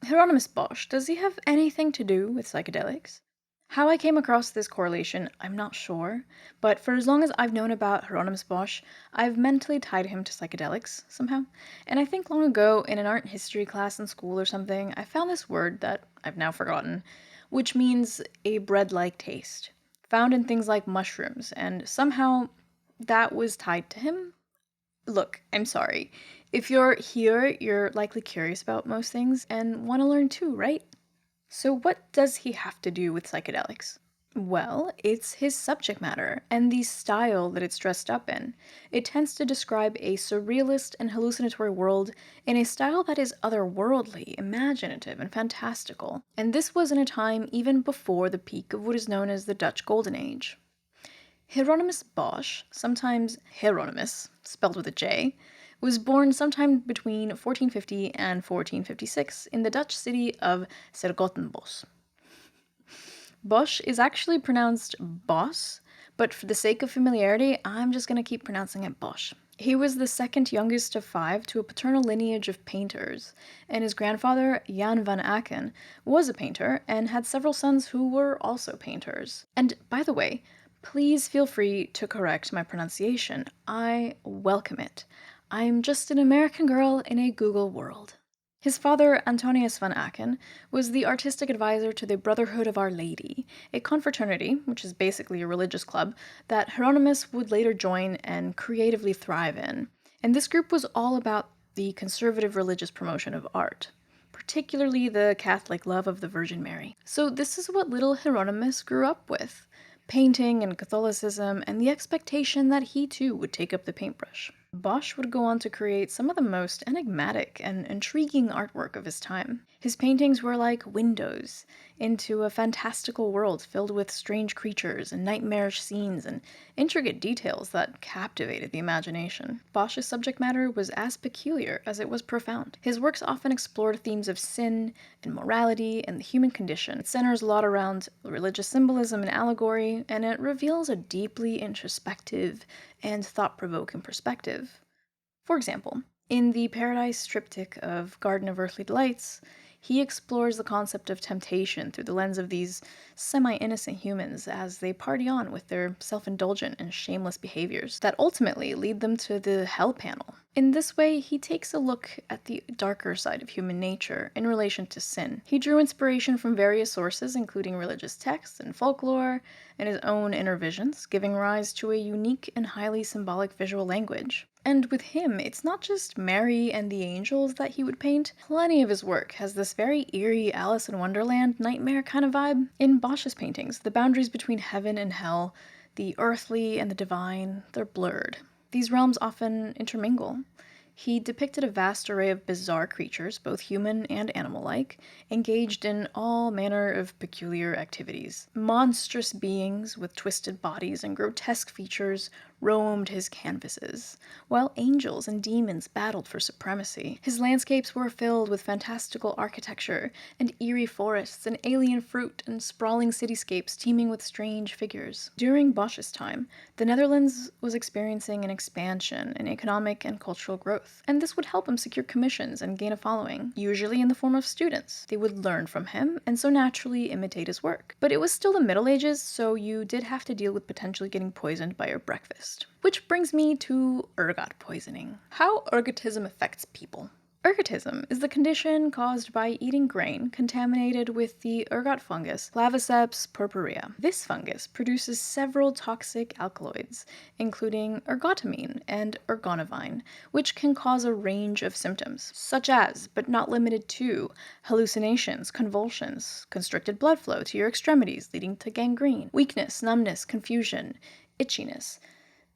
Hieronymus Bosch, does he have anything to do with psychedelics? How I came across this correlation, I'm not sure, but for as long as I've known about Hieronymus Bosch, I've mentally tied him to psychedelics somehow. And I think long ago, in an art history class in school or something, I found this word that I've now forgotten, which means a bread like taste, found in things like mushrooms, and somehow that was tied to him. Look, I'm sorry. If you're here, you're likely curious about most things and want to learn too, right? So, what does he have to do with psychedelics? Well, it's his subject matter and the style that it's dressed up in. It tends to describe a surrealist and hallucinatory world in a style that is otherworldly, imaginative, and fantastical. And this was in a time even before the peak of what is known as the Dutch Golden Age. Hieronymus Bosch, sometimes Hieronymus, spelled with a J, was born sometime between 1450 and 1456 in the Dutch city of 's. Bosch is actually pronounced Bos, but for the sake of familiarity, I'm just going to keep pronouncing it Bosch. He was the second youngest of five to a paternal lineage of painters, and his grandfather, Jan van Aken, was a painter and had several sons who were also painters. And by the way, please feel free to correct my pronunciation. I welcome it. I'm just an American girl in a Google world. His father, Antonius van Aken, was the artistic advisor to the Brotherhood of Our Lady, a confraternity, which is basically a religious club, that Hieronymus would later join and creatively thrive in. And this group was all about the conservative religious promotion of art, particularly the Catholic love of the Virgin Mary. So this is what little Hieronymus grew up with: painting and Catholicism, and the expectation that he too would take up the paintbrush. Bosch would go on to create some of the most enigmatic and intriguing artwork of his time. His paintings were like windows into a fantastical world filled with strange creatures and nightmarish scenes and intricate details that captivated the imagination. Bosch's subject matter was as peculiar as it was profound. His works often explored themes of sin and morality and the human condition. It centers a lot around religious symbolism and allegory, and it reveals a deeply introspective and thought-provoking perspective. For example, in the Paradise triptych of Garden of Earthly Delights, he explores the concept of temptation through the lens of these semi-innocent humans as they party on with their self-indulgent and shameless behaviors that ultimately lead them to the hell panel. In this way, he takes a look at the darker side of human nature in relation to sin. He drew inspiration from various sources, including religious texts and folklore, and his own inner visions, giving rise to a unique and highly symbolic visual language. And with him, it's not just Mary and the angels that he would paint. Plenty of his work has this very eerie Alice in Wonderland nightmare kind of vibe. In Bosch's paintings, the boundaries between heaven and hell, the earthly and the divine, they're blurred. These realms often intermingle. He depicted a vast array of bizarre creatures, both human and animal-like, engaged in all manner of peculiar activities. Monstrous beings with twisted bodies and grotesque features roamed his canvases, while angels and demons battled for supremacy. His landscapes were filled with fantastical architecture and eerie forests and alien fruit and sprawling cityscapes teeming with strange figures. During Bosch's time, the Netherlands was experiencing an expansion in economic and cultural growth, and this would help him secure commissions and gain a following, usually in the form of students. They would learn from him and so naturally imitate his work. But it was still the Middle Ages, so you did have to deal with potentially getting poisoned by your breakfast. Which brings me to ergot poisoning. How ergotism affects people. Ergotism is the condition caused by eating grain contaminated with the ergot fungus Claviceps purpurea. This fungus produces several toxic alkaloids, including ergotamine and ergonovine, which can cause a range of symptoms, such as, but not limited to, hallucinations, convulsions, constricted blood flow to your extremities leading to gangrene, weakness, numbness, confusion, itchiness,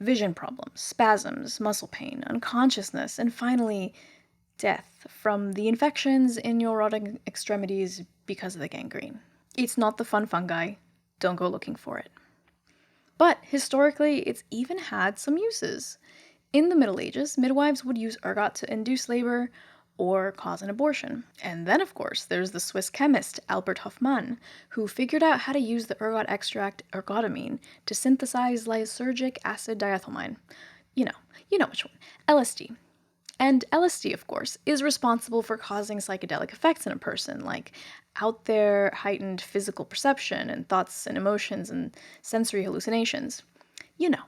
vision problems, spasms, muscle pain, unconsciousness, and finally, death from the infections in your rotting extremities because of the gangrene. It's not the fun fungi. Don't go looking for it. But historically, it's even had some uses. In the Middle Ages, midwives would use ergot to induce labor or cause an abortion. And then, of course, there's the Swiss chemist Albert Hofmann, who figured out how to use the ergot extract ergotamine to synthesize lysergic acid diethylamine. You know which one. LSD. And LSD, of course, is responsible for causing psychedelic effects in a person, like out there heightened physical perception and thoughts and emotions and sensory hallucinations. You know,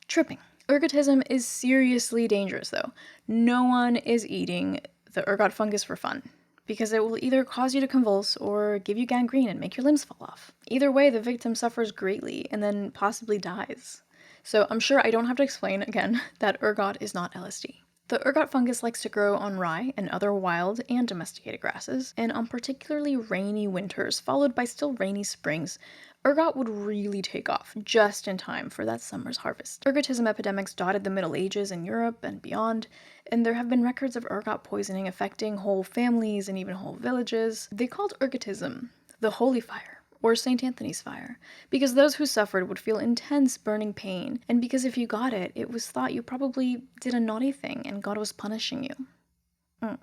tripping. Ergotism is seriously dangerous, though. No one is eating the ergot fungus for fun, because it will either cause you to convulse or give you gangrene and make your limbs fall off. Either way, the victim suffers greatly and then possibly dies. So I'm sure I don't have to explain again that ergot is not LSD. The ergot fungus likes to grow on rye and other wild and domesticated grasses, and on particularly rainy winters, followed by still rainy springs, ergot would really take off just in time for that summer's harvest. Ergotism epidemics dotted the Middle Ages in Europe and beyond, and there have been records of ergot poisoning affecting whole families and even whole villages. They called ergotism the holy fire, or St. Anthony's fire, because those who suffered would feel intense burning pain, and because if you got it, it was thought you probably did a naughty thing and God was punishing you.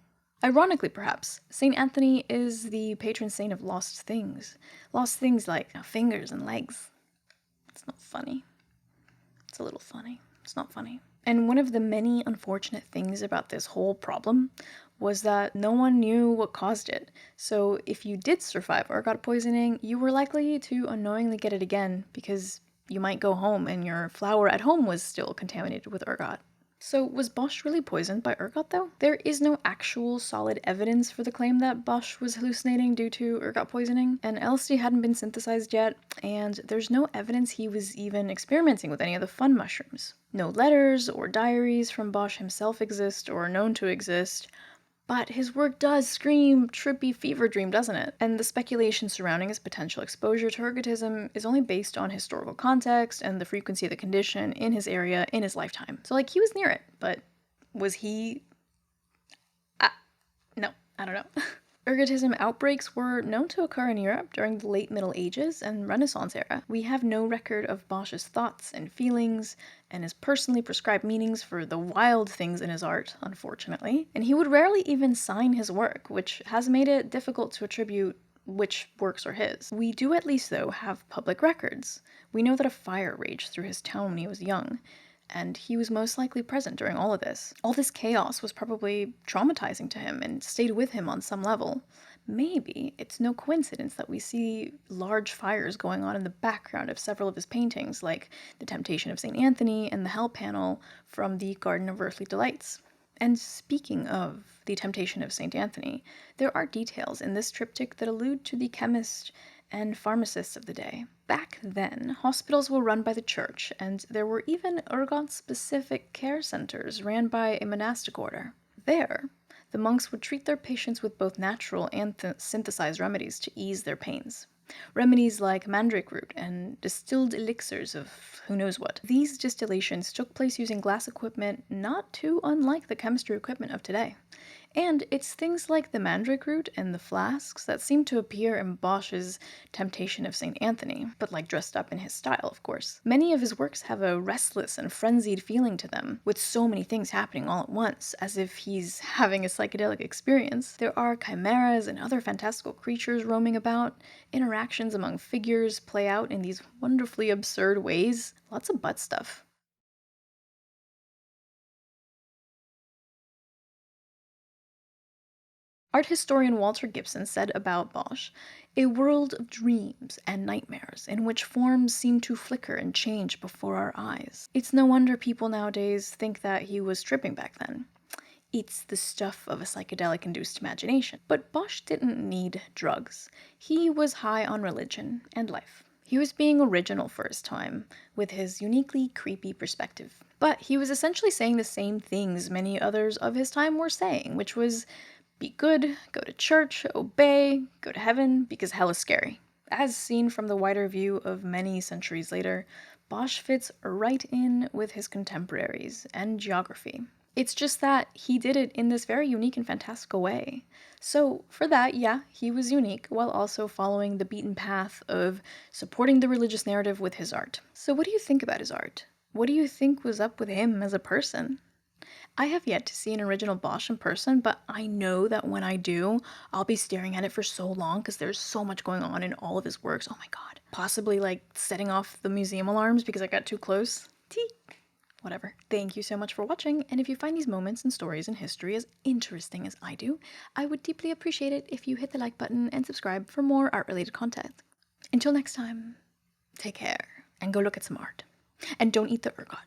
Ironically, perhaps, St. Anthony is the patron saint of lost things. Lost things like fingers and legs. It's not funny. It's a little funny. It's not funny. And one of the many unfortunate things about this whole problem was that no one knew what caused it. So if you did survive ergot poisoning, you were likely to unknowingly get it again because you might go home and your flour at home was still contaminated with ergot. So was Bosch really poisoned by ergot though? There is no actual solid evidence for the claim that Bosch was hallucinating due to ergot poisoning, and LSD hadn't been synthesized yet, and there's no evidence he was even experimenting with any of the fun mushrooms. No letters or diaries from Bosch himself exist or are known to exist, but his work does scream trippy fever dream, doesn't it? And the speculation surrounding his potential exposure to ergotism is only based on historical context and the frequency of the condition in his area in his lifetime. So, he was near it, but was he... No, I don't know. Ergotism outbreaks were known to occur in Europe during the late Middle Ages and Renaissance era. We have no record of Bosch's thoughts and feelings and his personally prescribed meanings for the wild things in his art, unfortunately. And he would rarely even sign his work, which has made it difficult to attribute which works are his. We do at least, though, have public records. We know that a fire raged through his town when he was young, and he was most likely present during all of this. All this chaos was probably traumatizing to him and stayed with him on some level. Maybe it's no coincidence that we see large fires going on in the background of several of his paintings, like The Temptation of St. Anthony and the Hell panel from the Garden of Earthly Delights. And speaking of The Temptation of St. Anthony, there are details in this triptych that allude to the chemist and pharmacists of the day. Back then, hospitals were run by the church, and there were even ergot-specific care centers ran by a monastic order. There, the monks would treat their patients with both natural and synthesized remedies to ease their pains. Remedies like mandrake root and distilled elixirs of who knows what. These distillations took place using glass equipment not too unlike the chemistry equipment of today. And it's things like the mandrake root and the flasks that seem to appear in Bosch's Temptation of St. Anthony, but dressed up in his style, of course. Many of his works have a restless and frenzied feeling to them, with so many things happening all at once, as if he's having a psychedelic experience. There are chimeras and other fantastical creatures roaming about. Interactions among figures play out in these wonderfully absurd ways. Lots of butt stuff. Art historian Walter Gibson said about Bosch, "A world of dreams and nightmares in which forms seem to flicker and change before our eyes." It's no wonder people nowadays think that he was tripping back then. It's the stuff of a psychedelic-induced imagination. But Bosch didn't need drugs. He was high on religion and life. He was being original for his time, with his uniquely creepy perspective. But he was essentially saying the same things many others of his time were saying, which was, be good, go to church, obey, go to heaven, because hell is scary. As seen from the wider view of many centuries later, Bosch fits right in with his contemporaries and geography. It's just that he did it in this very unique and fantastical way. So for that, yeah, he was unique, while also following the beaten path of supporting the religious narrative with his art. So what do you think about his art? What do you think was up with him as a person? I have yet to see an original Bosch in person, but I know that when I do, I'll be staring at it for so long because there's so much going on in all of his works. Oh my god. Possibly setting off the museum alarms because I got too close. Tee. Whatever. Thank you so much for watching, and if you find these moments and stories in history as interesting as I do, I would deeply appreciate it if you hit the like button and subscribe for more art-related content. Until next time, take care, and go look at some art. And don't eat the ergot.